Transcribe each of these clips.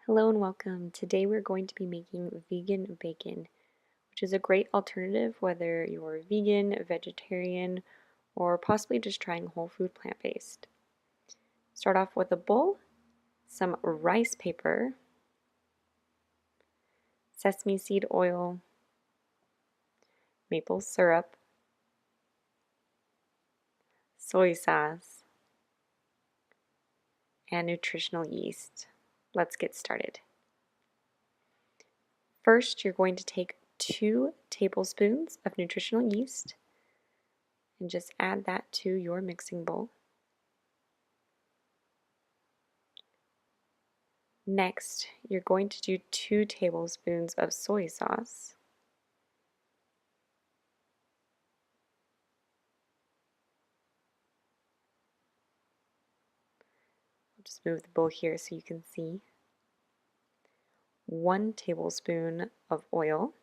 Hello and welcome. Today we're going to be making vegan bacon, which is a great alternative whether you're vegan, vegetarian, or possibly just trying whole food plant-based. Start off with a bowl, some rice paper, sesame seed oil, maple syrup, soy sauce, and nutritional yeast. Let's get started. First, you're going to take 2 tablespoons of nutritional yeast and just add that to your mixing bowl. Next, you're going to do 2 tablespoons of soy sauce. I'll just move the bowl here so you can see. 1 tablespoon of oil.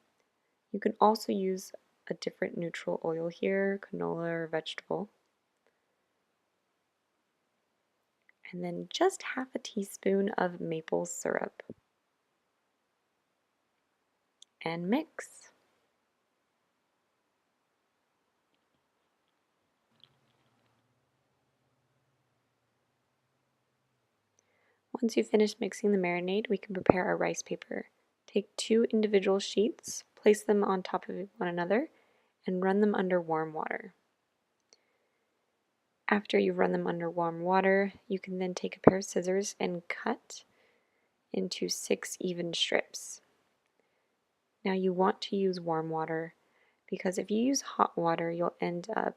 You can also use a different neutral oil here, canola or vegetable. And then just half a teaspoon of maple syrup. And mix. Once you've finished mixing the marinade, we can prepare our rice paper. Take 2 individual sheets, place them on top of one another, and run them under warm water. After you run them under warm water, you can then take a pair of scissors and cut into 6 even strips. Now you want to use warm water because if you use hot water, you'll end up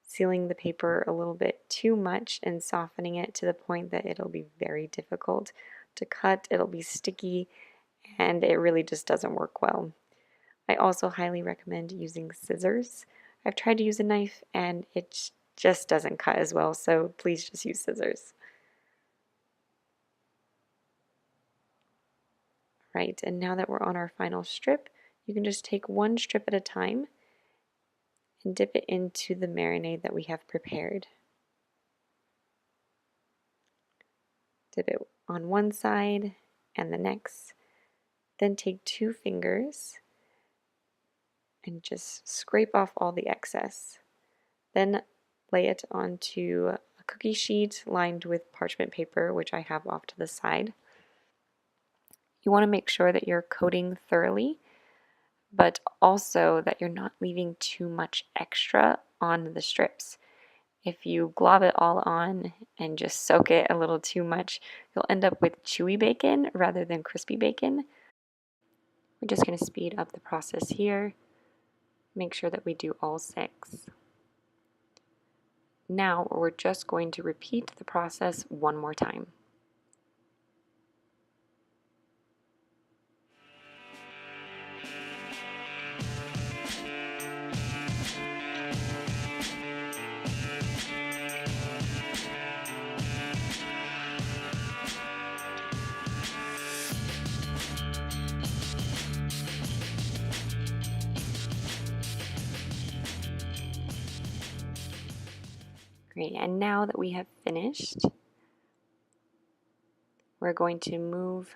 sealing the paper a little bit too much and softening it to the point that it'll be very difficult to cut, it'll be sticky, and it really just doesn't work well. I also highly recommend using scissors. I've tried to use a knife and it just doesn't cut as well, so please just use scissors. Right, and now that we're on our final strip, you can just take 1 strip at a time and dip it into the marinade that we have prepared. Dip it on one side and the next. Then take 2 fingers and just scrape off all the excess. Then lay it onto a cookie sheet lined with parchment paper, which I have off to the side. You want to make sure that you're coating thoroughly, but also that you're not leaving too much extra on the strips. If you glob it all on and just soak it a little too much, you'll end up with chewy bacon rather than crispy bacon. We're just going to speed up the process here. Make sure that we do all 6. Now we're just going to repeat the process one more time. Great, and now that we have finished, we're going to move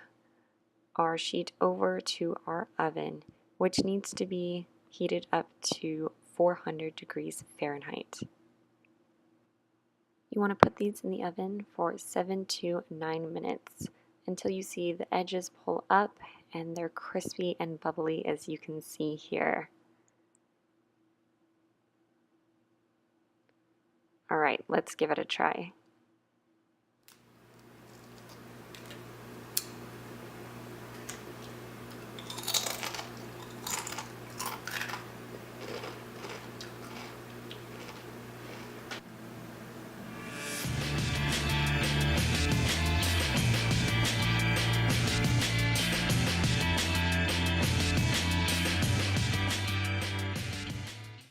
our sheet over to our oven, which needs to be heated up to 400 degrees Fahrenheit. You want to put these in the oven for 7 to 9 minutes until you see the edges pull up and they're crispy and bubbly, as you can see here. All right, let's give it a try.